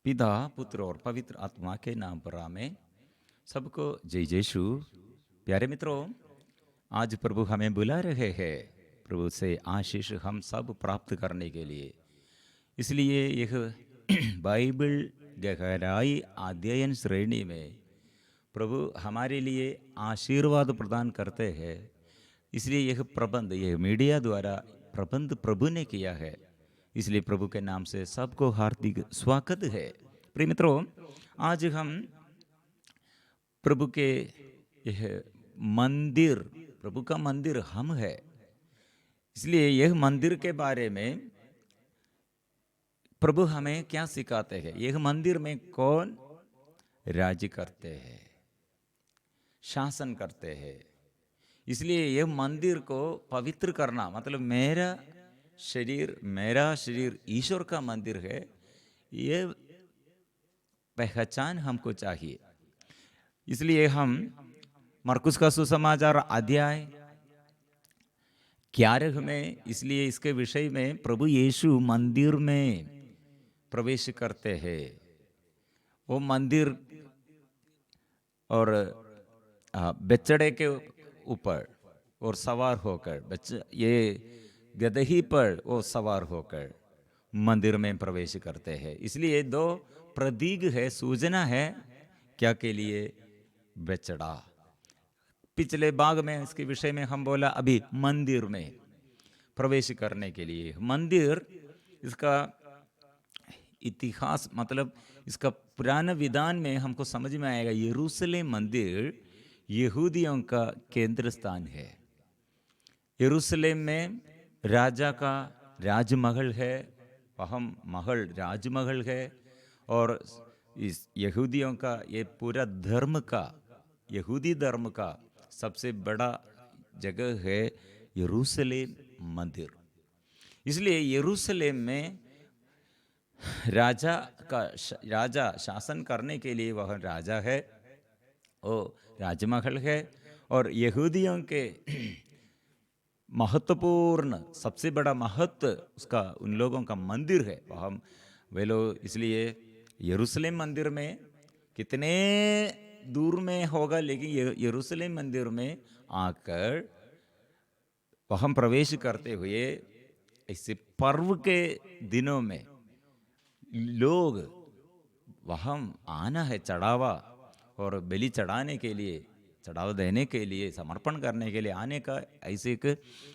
पिता पुत्र और पवित्र आत्मा के नाम पर आमेन। सबको जय यीशु। प्यारे मित्रों, आज प्रभु हमें बुला रहे हैं प्रभु से आशीष हम सब प्राप्त करने के लिए। इसलिए यह बाइबल गहराई अध्ययन श्रेणी में प्रभु हमारे लिए आशीर्वाद प्रदान करते हैं। इसलिए यह प्रबंध, यह मीडिया द्वारा प्रबंध प्रभु ने किया है। इसलिए प्रभु के नाम से सबको हार्दिक स्वागत है। प्रिय मित्रों, आज हम प्रभु के यह मंदिर, प्रभु का मंदिर हम है। इसलिए यह मंदिर के बारे में प्रभु हमें क्या सिखाते हैं। यह मंदिर में कौन राज्य करते हैं, शासन करते हैं। इसलिए यह मंदिर को पवित्र करना, मतलब मेरा शरीर ईश्वर का मंदिर है, ये पहचान हमको चाहिए। इसलिए हम मरकुस का सुसमाचार अध्याय 11 में, इसलिए इसके विषय में प्रभु यीशु मंदिर में प्रवेश करते हैं। वो मंदिर और बेचड़े के ऊपर और सवार होकर, ये गदही पर वो सवार होकर मंदिर में प्रवेश करते हैं। इसलिए दो प्रतीक है, सूचना है क्या के लिए? बेचड़ा। पिछले भाग में इसके विषय में हम बोला अभी मंदिर में प्रवेश करने के लिए। मंदिर, इसका इतिहास, मतलब इसका पुराना विधान में हमको समझ में आएगा। यरूशलेम मंदिर यहूदियों का केंद्र स्थान है। यरूशलेम में राजा का राजमहल है, वहाँ महल राजमहल है। और इस यहूदियों का ये पूरा धर्म का, यहूदी धर्म का सबसे बड़ा जगह है यरूशलेम मंदिर। इसलिए यरूशलेम में राजा शासन करने के लिए वह राजा है, वो राजमहल है। और यहूदियों के महत्वपूर्ण, सबसे बड़ा महत्व उसका उन लोगों का मंदिर है, वह वे लोग। इसलिए यरूशलेम मंदिर में कितने दूर में होगा, लेकिन यरूशलेम मंदिर में आकर वह प्रवेश करते हुए इस पर्व के दिनों में लोग वहाँ आना है, चढ़ावा और बलि चढ़ाने के लिए, चढ़ावा देने के लिए, समर्पण करने के लिए आने का ऐसे एक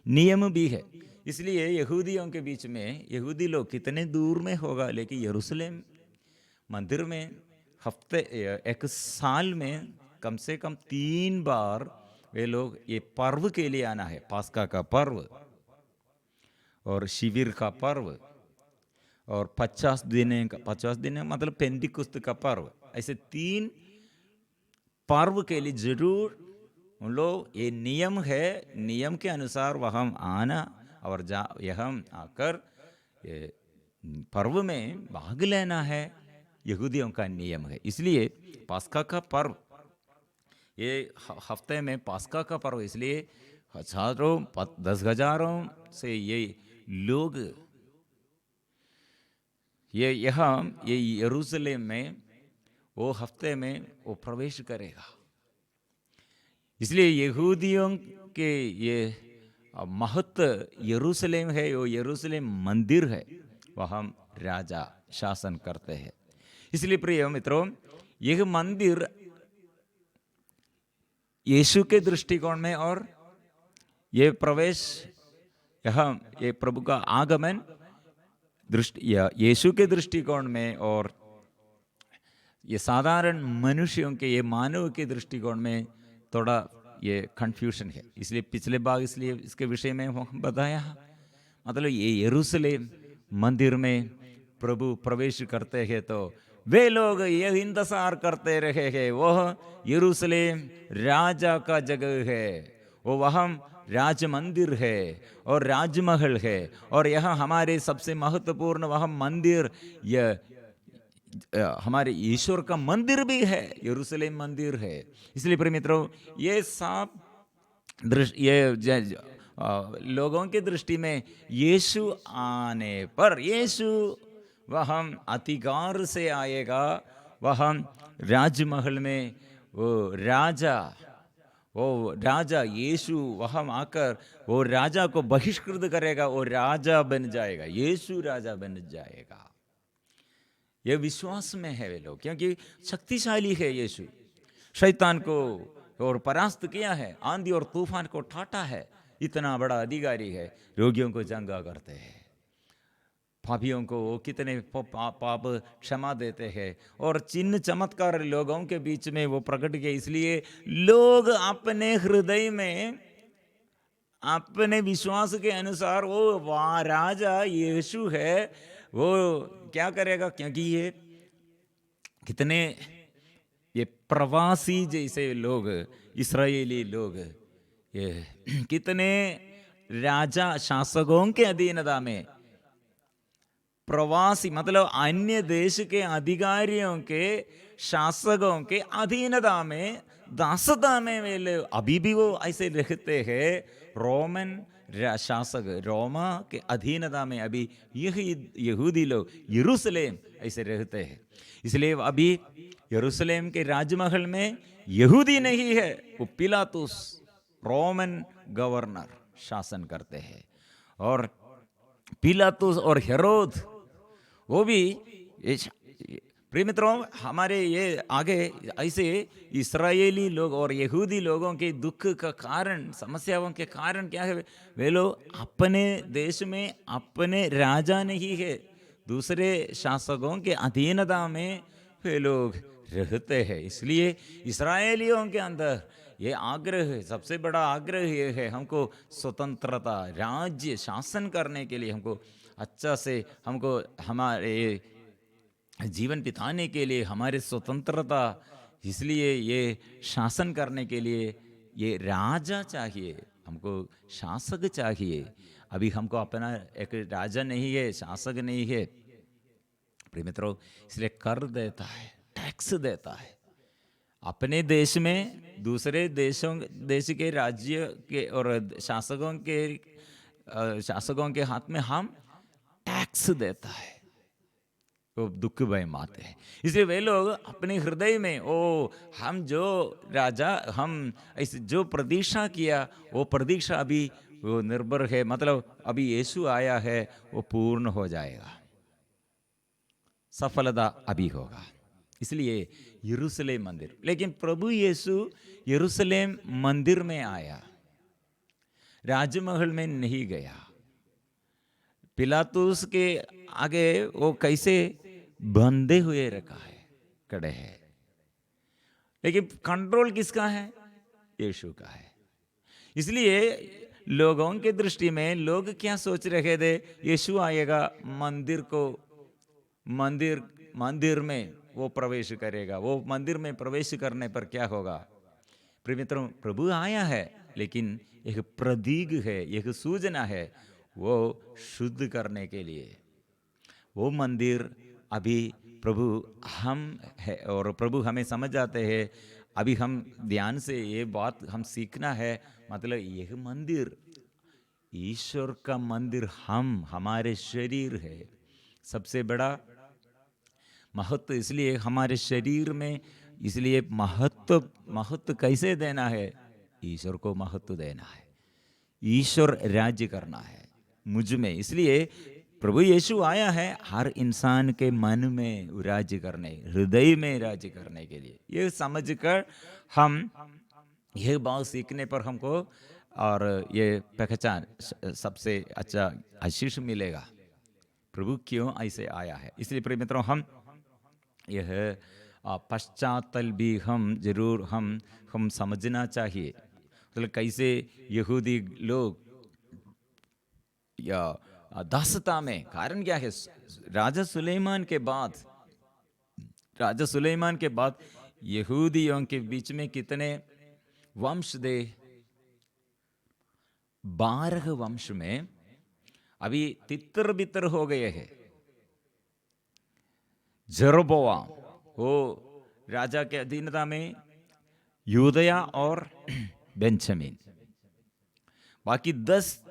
नियम भी है। इसलिए यहूदियों के बीच में, यहूदी लोग कितने दूर में होगा, लेकिन यरूशलेम मंदिर में हफ्ते, एक साल में कम से कम 3 बार वे लोग ये पर्व के लिए आना है। पास्का का पर्व और शिविर का पर्व और 50 दिन मतलब पेंटिकुस्त का पर्व, ऐसे 3 पर्व के लिए जरूर उन लोग, ये नियम है, नियम के अनुसार वहाँ आना और यहाँ आकर ये पर्व में भाग लेना है, यहूदियों का नियम है। इसलिए पास्का का पर्व, ये हफ्ते में पास्का का पर्व, इसलिए हजारों 10,000 से ये लोग ये यरूशलेम में वो हफ्ते में वो प्रवेश करेगा। इसलिए यहूदियों के ये महत्व यरूशलेम है, वो यरूशलेम मंदिर है, वहाँ राजा शासन करते हैं। इसलिए प्रिय मित्रों, यह मंदिर यीशु के दृष्टिकोण में और ये प्रवेश, यहाँ ये प्रभु का आगमन यीशु के दृष्टिकोण में और ये साधारण मनुष्यों के, ये मानव के दृष्टिकोण में थोड़ा ये कंफ्यूजन है। इसलिए पिछले भाग, इसलिए इसके विषय में बताया, मतलब ये यरूशलेम मंदिर में प्रभु प्रवेश करते हैं तो वे लोग यह इंतजार करते रहे हैं, वह यरूशलेम राजा का जगह है, वो वहाँ राज मंदिर है और राजमहल है। और यहाँ हमारे सबसे महत्वपूर्ण वह मंदिर, यह हमारे ईश्वर का मंदिर भी है, यरूशलेम मंदिर है। इसलिए प्रिय मित्रों, ये सब लोगों की दृष्टि में यीशु आने पर, यीशु वह अधिकार से आएगा, वह राजमहल में वो राजा यीशु वह आकर वो राजा को बहिष्कृत करेगा, वो राजा बन जाएगा, यीशु राजा बन जाएगा। ये विश्वास में है वे लोग, क्योंकि शक्तिशाली है यीशु। शैतान को और परास्त किया है, आंधी और तूफान को ठाटा है, इतना बड़ा अधिकारी है। रोगियों को चंगा करते हैं, पापियों को वो कितने पाप क्षमा देते हैं, और चिन्ह चमत्कार लोगों के बीच में वो प्रकट किए। इसलिए लोग अपने हृदय में अपने विश्वास के अनुसार वो राजा यीशु है, वो क्या करेगा, क्योंकि ये कितने ये प्रवासी जैसे लोग, इस्राएली लोग, ये कितने राजा शासकों के अधीनता में, प्रवासी मतलब अन्य देश के अधिकारियों के शासकों के अधीनता में, दासता में वे लोग अभी भी वो ऐसे रहते हैं। रोमन शासक रोमा के अधीनता में अभी यही यहूदी लोग यरूशलेम ऐसे रहते हैं। इसलिए अभी यरूशलेम के राजमहल में यहूदी नहीं है, वो पिलातुस रोमन गवर्नर शासन करते हैं। और पिलातुस और हेरोद वो भी, प्रिय मित्रों, हमारे ये आगे ऐसे इस्राएली लोग और यहूदी लोगों के दुख का कारण, समस्याओं के कारण क्या है, वे लोग अपने देश में अपने राजा नहीं है, दूसरे शासकों के अधीनता में वे लोग रहते हैं। इसलिए इस्राएलियों के अंदर ये आग्रह है, सबसे बड़ा आग्रह ये है, हमको स्वतंत्रता, राज्य शासन करने के लिए, हमको अच्छा से, हमको हमारे जीवन बिताने के लिए हमारे स्वतंत्रता, इसलिए ये शासन करने के लिए ये राजा चाहिए, हमको शासक चाहिए। अभी हमको अपना एक राजा नहीं है, शासक नहीं है, प्रिय मित्रों। इसलिए कर देता है, टैक्स देता है अपने देश में, दूसरे देश के राज्य के और शासकों के हाथ में हम टैक्स देता है, वो दुख भय माते हैं। इसलिए वे लोग अपने हृदय में हम जो राजा, हम ऐसे जो प्रतीक्षा किया, वो प्रतीक्षा अभी वो निर्भर है, मतलब अभी यीशु आया है, वो पूर्ण हो जाएगा, सफलता अभी होगा। इसलिए यरूशलेम मंदिर, लेकिन प्रभु यीशु यरूशलेम मंदिर में आया, राजमहल में नहीं गया। पिलातुस के आगे वो कैसे बंधे हुए रखा है, कड़े है, लेकिन कंट्रोल किसका है, यीशु का है। इसलिए लोगों के दृष्टि में लोग क्या सोच रहे थे, यीशु आएगा, मंदिर में वो प्रवेश करेगा, वो मंदिर में प्रवेश करने पर क्या होगा। प्रिय मित्रों, प्रभु आया है, लेकिन एक प्रतीक है, एक सूचना है, वो शुद्ध करने के लिए। वो मंदिर अभी प्रभु हम है, और प्रभु हमें समझ जाते हैं। अभी हम ध्यान से ये बात हम सीखना है, मतलब यह मंदिर ईश्वर का मंदिर, हमारे शरीर है। सबसे बड़ा महत्व इसलिए हमारे शरीर में, इसलिए महत्व कैसे देना है, ईश्वर को महत्व देना है, ईश्वर राज्य करना है मुझ में। इसलिए प्रभु यीशु आया है हर इंसान के मन में राज्य करने, हृदय में राज्य करने के लिए। ये समझकर हम यह बात सीखने पर हमको और ये पहचान सबसे अच्छा आशीष मिलेगा, प्रभु क्यों ऐसे आया है। इसलिए प्रिय मित्रों, हम यह पश्चातल भी हम जरूर हम समझना चाहिए। मतलब कैसे यहूदी लोग या दासता में, कारण क्या है, राजा सुलेमान के बाद यहूदियों के बीच में कितने वंश थे, 12 वंश में अभी तितर बितर हो गए हैं। जेरोबोआम वो राजा के अधीनता में, यूदया और बेंजामिन, बाकी 10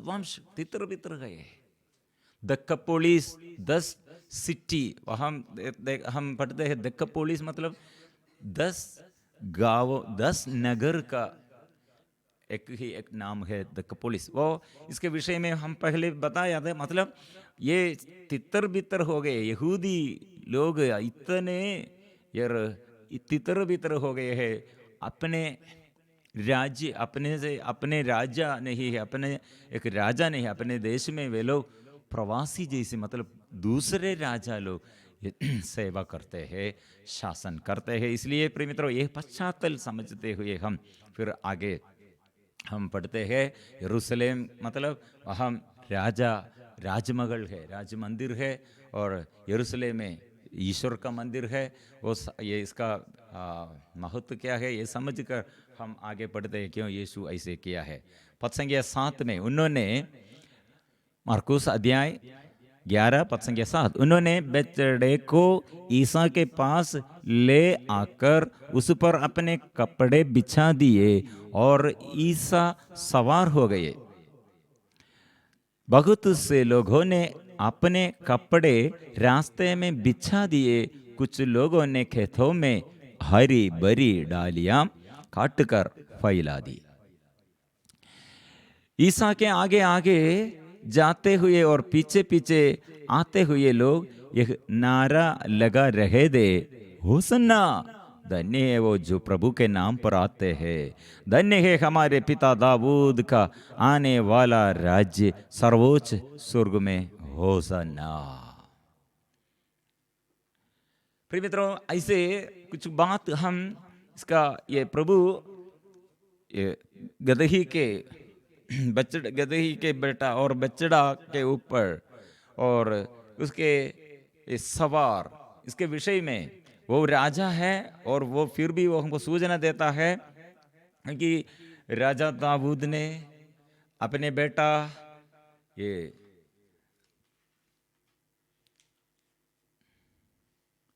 वंश तितर बितर गए। दक्कपोलिस 10 सिटी, वहाँ हम पढ़ते हैं दक्कपोलिस मतलब 10 गाँव 10 नगर का एक नाम है दक्कपोलिस। वो इसके विषय में हम पहले बताया था, मतलब ये तितर बितर हो गए यहूदी लोग, इतने यार तितर बितर हो गए हैं अपने राज्य, अपने राजा नहीं है, अपने एक राजा नहीं है अपने देश में। वे लोग प्रवासी जैसे, मतलब दूसरे राजा लोग सेवा करते हैं, शासन करते हैं। इसलिए प्रिय मित्रों, यह पश्चातल समझते हुए हम फिर आगे हम पढ़ते हैं यरूशलेम मतलब वहाँ राजा राजमहल है, राज मंदिर है, और यरूशलेम में ईश्वर का मंदिर है। वो ये इसका महत्व क्या है ये समझकर हम आगे पढ़ते हैं क्यों यीशु ऐसे किया है। पद संख्या 7 में उन्होंने, मार्कुस अध्याय 11 पद संख्या 7, उन्होंने बेचड़े को ईसा के पास ले आकर उस पर अपने कपड़े बिछा दिए और ईसा सवार हो गए। बहुत से लोगों ने अपने कपड़े रास्ते में बिछा दिए, कुछ लोगों ने खेतों में हरी भरी डालियां काटकर फैला दी। ईसा के आगे आगे जाते हुए और पीछे पीछे आते हुए लोग यह नारा लगा रहे थे, होसन्ना, धन्य है वो जो प्रभु के नाम पर आते हैं, धन्य है हमारे पिता दाऊद का आने वाला राज्य, सर्वोच्च स्वर्ग में होसन्ना। प्रिय मित्रों, ऐसे कुछ बात हम इसका ये प्रभु ये गदही के गदही के बेटा और बछड़ा के ऊपर और उसके सवार, इसके विषय में वो राजा है और वो फिर भी वो हमको सूचना देता है कि राजा दाऊद ने अपने बेटा ये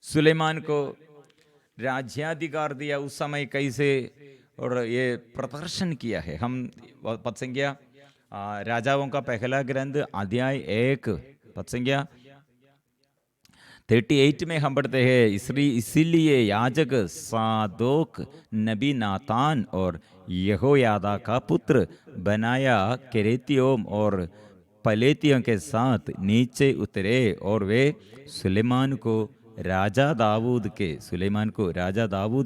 सुलेमान को राज्याधिकार दिया उस समय कैसे, और ये प्रदर्शन किया है। हम पद संख्या राजाओं का पहला ग्रंथ अध्याय 1 पद संख्या 38 में हम पढ़ते हैं, इसीलिए याजक सादोक नबी नातान और यहोयादा का पुत्र बनाया केरेतियों और पलेतियों के साथ नीचे उतरे और वे सुलेमान को राजा दाऊद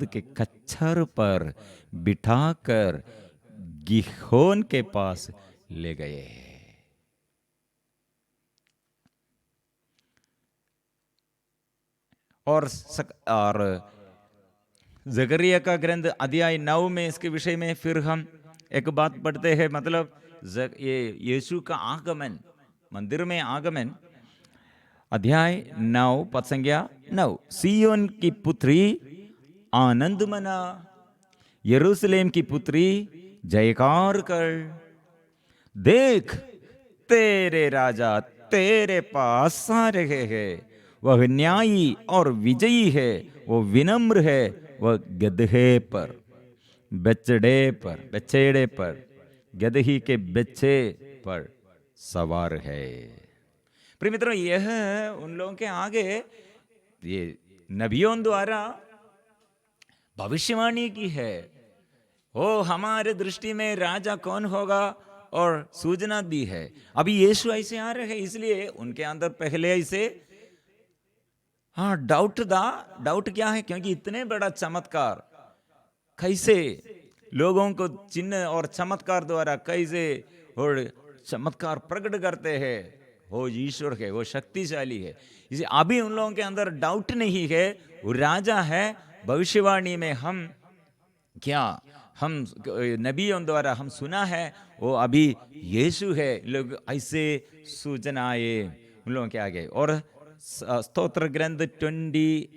के कच्छर पर बिठाकर गिहोन के पास ले गए। और जकरिया का ग्रंथ अध्याय 9 में इसके विषय में फिर हम एक बात पढ़ते हैं, मतलब ये यीशु का आगमन, मंदिर में आगमन, अध्याय 9 पद संख्या 9, सियोन की पुत्री आनंद मना, यरूशलेम की पुत्री जयकार कर, देख तेरे राजा तेरे पास आ रहे हैं, वह न्यायी और विजयी है, वो विनम्र है, वह गदहे पर बछड़े पर गदही के बच्चे पर सवार है। प्रिय मित्रों, यह उन लोगों के आगे ये नबियों द्वारा भविष्यवाणी की है, वो हमारे दृष्टि में राजा कौन होगा और सूचना दी है। अभी यीशु ऐसे आ रहे हैं, इसलिए उनके अंदर पहले ऐसे डाउट क्या है, क्योंकि इतने बड़ा चमत्कार कैसे लोगों को चिन्ह और चमत्कार द्वारा कैसे और चमत्कार प्रकट करते हैं, वो ईश्वर है, वो शक्तिशाली है। इसे अभी उन लोगों के अंदर डाउट नहीं है, वो राजा है। भविष्यवाणी में हम नबियों द्वारा हम सुना है वो अभी यीशु है, लोग ऐसे सूचनाएं उन लोगों के आगे। और स्तोत्र ग्रंथ 24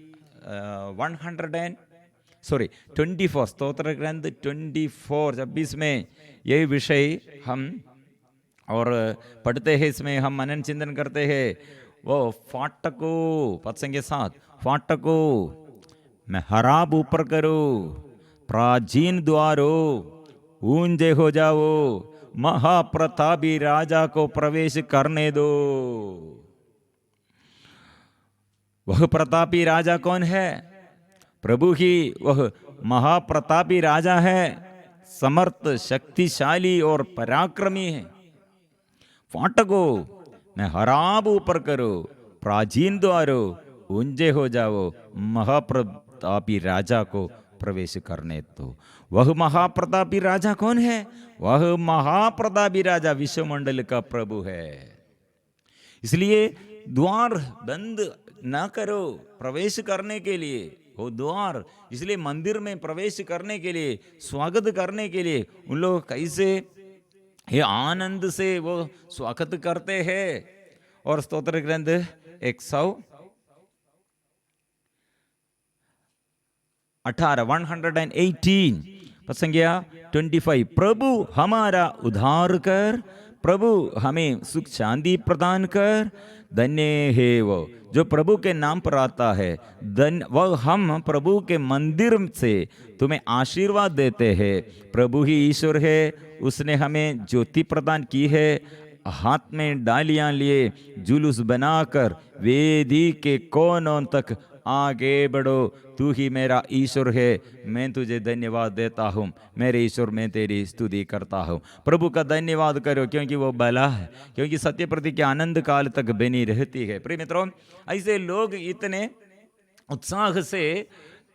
स्तोत्र ग्रंथ 24:26 में यही विषय हम और पढ़ते हैं, इसमें हम मनन चिंतन करते हैं। वो फाटको पद संख्या 7, फाटको मैं हराब ऊपर करो, प्राचीन द्वारो ऊंचे हो जाओ, महाप्रतापी राजा को प्रवेश करने दो। वह प्रतापी राजा कौन है? प्रभु ही वह महाप्रतापी राजा है, समर्थ, शक्तिशाली और पराक्रमी है। फाटको मैं हराब ऊपर करो, प्राचीन द्वारो ऊंचे हो जाओ, महाप्रतापी राजा को प्रवेश करने दो। वह महाप्रतापी राजा कौन है? वह महाप्रतापी राजा विश्वमंडल का प्रभु है। इसलिए द्वार बंद ना करो प्रवेश करने के लिए। वो द्वार, इसलिए मंदिर में प्रवेश करने के लिए, स्वागत करने के लिए उन लोग कैसे ये आनंद से वो स्वागत करते हैं। और स्तोत्र ग्रंथ 118 संख्या 25, प्रभु हमारा उद्धार कर, प्रभु हमें सुख शांति प्रदान कर। धन्य है वो जो प्रभु के नाम पर आता है, धन्य वह हम प्रभु के मंदिर से तुम्हें आशीर्वाद देते हैं। प्रभु ही ईश्वर है, उसने हमें ज्योति प्रदान की है। हाथ में डालियां लिए जुलूस बनाकर वेदी के कोनों तक आगे बढ़ो। तू ही मेरा ईश्वर है, मैं तुझे धन्यवाद देता हूँ। मेरे ईश्वर, मैं तेरी स्तुति करता हूँ। प्रभु का धन्यवाद करो क्योंकि वो भला है, क्योंकि सत्य प्रतिज्ञा आनंद काल तक बनी रहती है। प्रिय मित्रों, ऐसे लोग इतने उत्साह से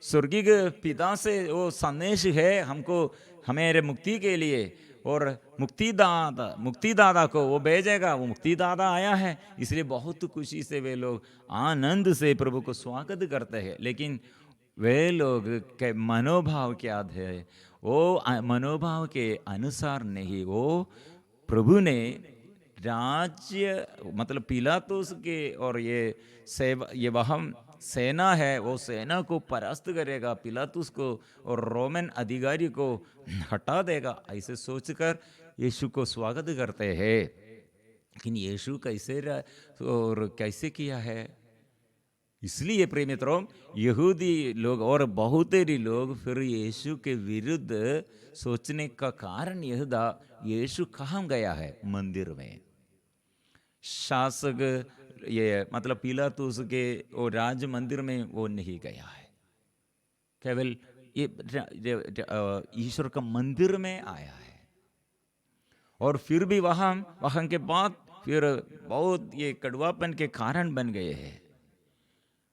स्वर्गीय पिता से वो संदेश है हमको, हमारे मुक्ति के लिए, और मुक्तिदाता को वो भेजेगा। वो मुक्तिदाता आया है, इसलिए बहुत खुशी से वे लोग आनंद से प्रभु को स्वागत करते हैं। लेकिन वे लोग के मनोभाव क्या है? वो मनोभाव के अनुसार नहीं। वो प्रभु ने राज्य मतलब पिलातुस के और ये सेवा, ये वह सेना है, वो सेना को परास्त करेगा, पिलातुस को और रोमन अधिकारी को हटा देगा, ऐसे सोचकर यीशु को स्वागत करते हैं। लेकिन यीशु कैसे और कैसे किया है? इसलिए प्रिय मित्रों, यहूदी लोग और बहुतेरी लोग फिर यीशु के विरुद्ध सोचने का कारण यह था, यीशु कहाँ गया है? मंदिर में। शासक ये मतलब पिलातुस के वो राज मंदिर में वो नहीं गया है, केवल ये ईश्वर का मंदिर में आया है। और फिर भी वहां के बाद फिर बहुत ये कड़वापन के कारण बन गए हैं।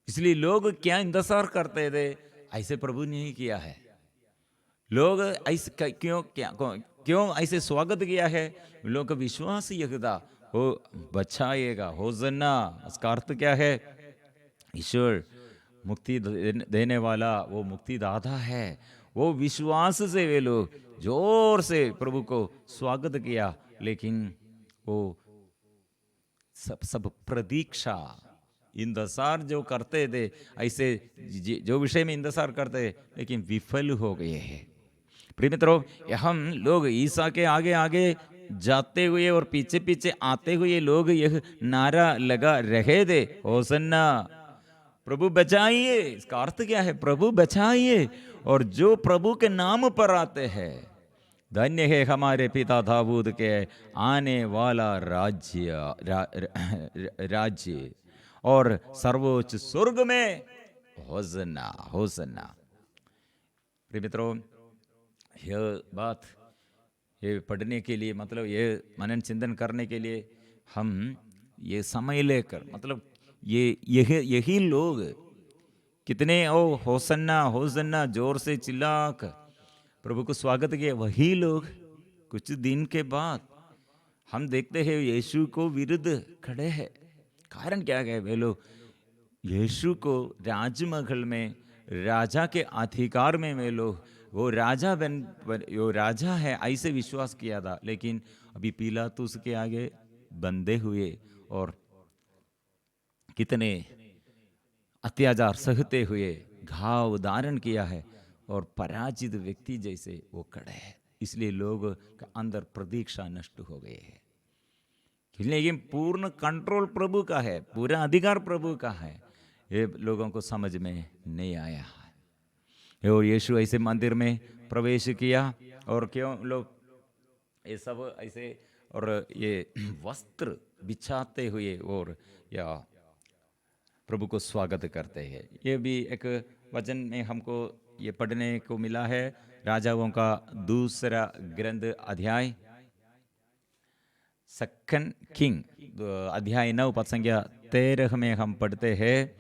इसलिए लोग क्या इंतजार करते थे? ऐसे प्रभु ने नहीं किया है। लोग ऐसे क्यों ऐसे स्वागत किया है? लोगों का विश्वास यह था, वो बचाएगा। होसन्ना, इसका अर्थ क्या है? ईश्वर मुक्ति देने वाला, वो मुक्तिदाता है। वो विश्वास से वे लोग जोर से प्रभु को स्वागत किया। लेकिन वो सब प्रतीक्षा, इंतजार जो करते थे, ऐसे जो विषय में इंतजार करते थे, लेकिन विफल हो गए हैं। प्रिय मित्रों, हम लोग ईसा के आगे आगे जाते हुए और पीछे पीछे आते हुए लोग यह नारा लगा रहे थे, होसन्ना, प्रभु बचाइए। इसका अर्थ क्या है? प्रभु बचाइए। और जो प्रभु के नाम पर आते हैं, धन्य है हमारे पिता दाऊद के आने वाला राज्य और सर्वोच्च स्वर्ग में होसन्ना, होसन्ना। प्रिय मित्रों, यह बात ये पढ़ने के लिए, मतलब ये मनन चिंतन करने के लिए हम ये समय लेकर, मतलब यही लोग कितने ओ होसन्ना होसन्ना जोर से चिल्लाकर प्रभु को स्वागत किया, वही लोग कुछ दिन के बाद हम देखते हैं यीशु को विरुद्ध खड़े हैं। कारण क्या है? वे लोग यीशु को राजमहल में राजा के अधिकार में वे लोग वो राजा वो राजा है ऐसे विश्वास किया था। लेकिन अभी पिलातुस के आगे बंधे हुए और कितने अत्याचार सहते हुए घाव धारण किया है और पराजित व्यक्ति जैसे वो खड़े हैं। इसलिए लोग का अंदर प्रतीक्षा नष्ट हो गए हैं। लेकिन पूर्ण कंट्रोल प्रभु का है, पूरा अधिकार प्रभु का है, ये लोगों को समझ में नहीं आया है। और यीशु ऐसे मंदिर में प्रवेश किया और क्यों लोग ये सब ऐसे, और ये वस्त्र बिछाते हुए और या प्रभु को स्वागत करते हैं। ये भी एक वचन में हमको ये पढ़ने को मिला है। राजाओं का दूसरा ग्रंथ अध्याय, सेकंड किंग अध्याय 9 पद संख्या 13 में हम पढ़ते हैं,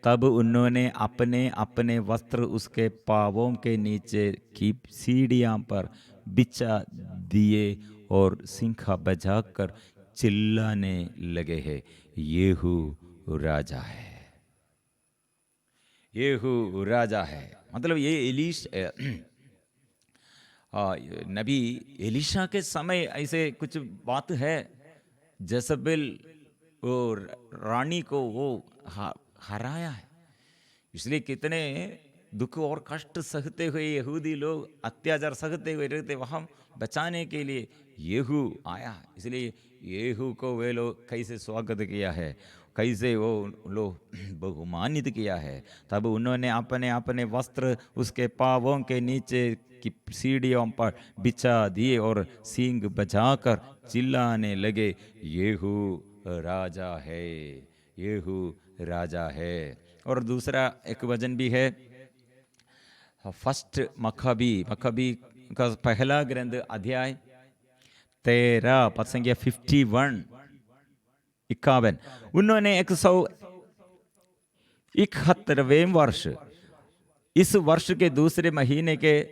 तब उन्होंने अपने अपने वस्त्र उसके पांवों के नीचे की सीढ़ियां पर बिछा दिए और सिंखा बजाकर चिल्लाने लगे हैं, येहू राजा है, येहू राजा है। मतलब ये नबी एलिशा के समय ऐसे कुछ बात है। जezebel वो रानी को वो हराया है, इसलिए कितने दुख और कष्ट सहते हुए यहूदी लोग अत्याचार सहते हुए रहते, वहाँ बचाने के लिए येहू आया। इसलिए येहू को वे लोग कैसे स्वागत किया है, कैसे वो लोग बहुमानित किया है। तब उन्होंने अपने अपने वस्त्र उसके पांवों के नीचे की सीढ़ियों पर बिछा दिए और सींग बजाकर चिल्लाने लगे, येहू राजा है, येहू राजा है। और दूसरा एक वचन भी है, फर्स्ट मखबी का पहला ग्रंथ अध्याय 13 पद संख्या 51 उन्होंने 171वें वर्ष, इस वर्ष के दूसरे महीने के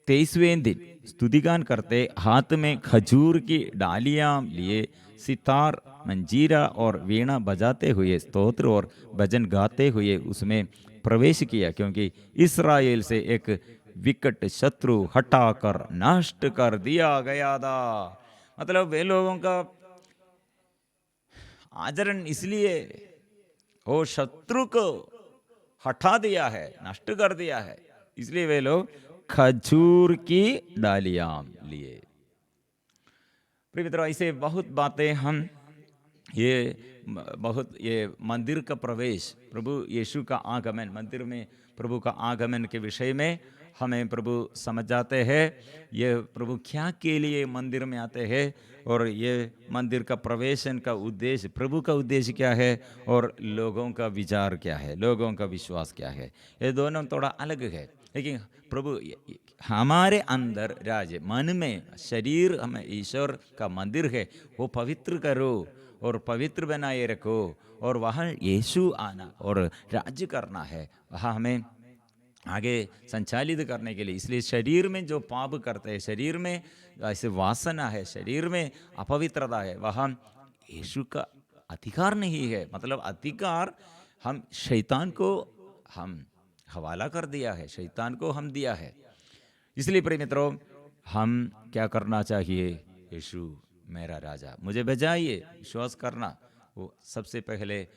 23वें दिन स्तुतिगान करते, हाथ में खजूर की डालियां लिए सितार, मंजीरा और वीणा बजाते हुए स्तोत्र और भजन गाते हुए उसमें प्रवेश किया, क्योंकि इस्राएल से एक विकट शत्रु हटाकर नष्ट कर दिया गया था। मतलब वे लोगों का आचरण इसलिए वो शत्रु को हटा दिया है, नष्ट कर दिया है, इसलिए वे लोग खजूर की डालियां लिए। प्रिय मित्रों, ऐसे बहुत बातें हम ये मंदिर का प्रवेश, प्रभु यीशु का आगमन, मंदिर में प्रभु का आगमन के विषय में हमें प्रभु समझ जाते हैं। ये प्रभु क्या के लिए मंदिर में आते हैं और ये मंदिर का प्रवेशन का उद्देश्य, प्रभु का उद्देश्य क्या है और लोगों का विचार क्या है, लोगों का विश्वास क्या है, ये दोनों थोड़ा अलग है। लेकिन प्रभु हमारे अंदर राज्य, मन में, शरीर हमें ईश्वर का मंदिर है, वो पवित्र करो और पवित्र बनाए रखो, और वहाँ यीशु आना और राज्य करना है, वहाँ हमें आगे संचालित करने के लिए। इसलिए शरीर में जो पाप करते हैं, शरीर में ऐसे वासना है, शरीर में अपवित्रता है, वहाँ यीशु का अधिकार नहीं है। मतलब अधिकार हम शैतान को हम हवाला कर दिया है, शैतान को हम दिया है। इसलिए प्रिय मित्रों, हम क्या करना चाहिए? यीशु मेरा राजा, मुझे बजाइए, विश्वास करना। वो सबसे पहले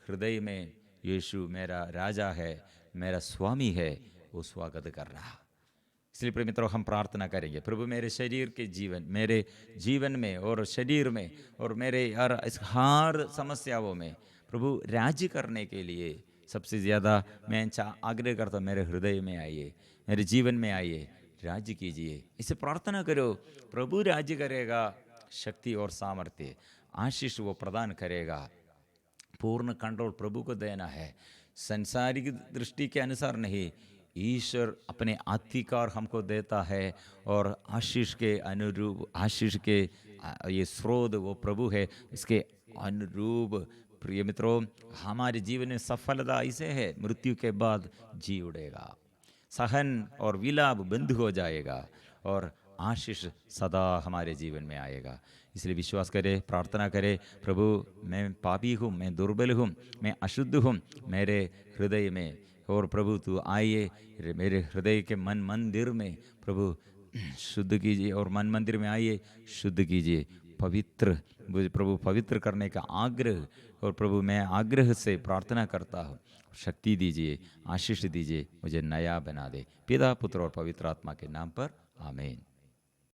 हृदय में यीशु मेरा राजा है, मेरा स्वामी है, वो स्वागत कर रहा। इसलिए प्रिय मित्रों, हम प्रार्थना करेंगे, प्रभु मेरे शरीर के जीवन, मेरे जीवन में और शरीर में और मेरे हर समस्याओं में प्रभु राज्य करने के लिए सबसे ज़्यादा मैं आग्रह करता हूँ, मेरे हृदय में आइए, मेरे जीवन में आइए, राज्य कीजिए। इसे प्रार्थना करो, प्रभु राज्य करेगा, शक्ति और सामर्थ्य, आशीष वो प्रदान करेगा। पूर्ण कंट्रोल प्रभु को देना है, संसारिक दृष्टि के अनुसार नहीं। ईश्वर अपने अधिकार हमको देता है और आशीष के अनुरूप, आशीष के ये स्रोत वो प्रभु है, इसके अनुरूप प्रिय मित्रों हमारे जीवन में सफलता ऐसे है, मृत्यु के बाद जी उड़ेगा, सहन और विलाप बंद हो जाएगा और आशीष सदा हमारे जीवन में आएगा। इसलिए विश्वास करें, प्रार्थना करें, प्रभु मैं पापी हूँ, मैं दुर्बल हूँ, मैं अशुद्ध हूँ मेरे हृदय में, और प्रभु तू आइए मेरे हृदय के मन मंदिर में प्रभु शुद्ध कीजिए, और मन मंदिर में आइए, शुद्ध कीजिए, पवित्र, मुझे प्रभु पवित्र करने का आग्रह, और प्रभु मैं आग्रह से प्रार्थना करता हूँ, शक्ति दीजिए, आशीष दीजिए, मुझे नया बना दे, पिता पुत्र और पवित्र आत्मा के नाम पर आमीन।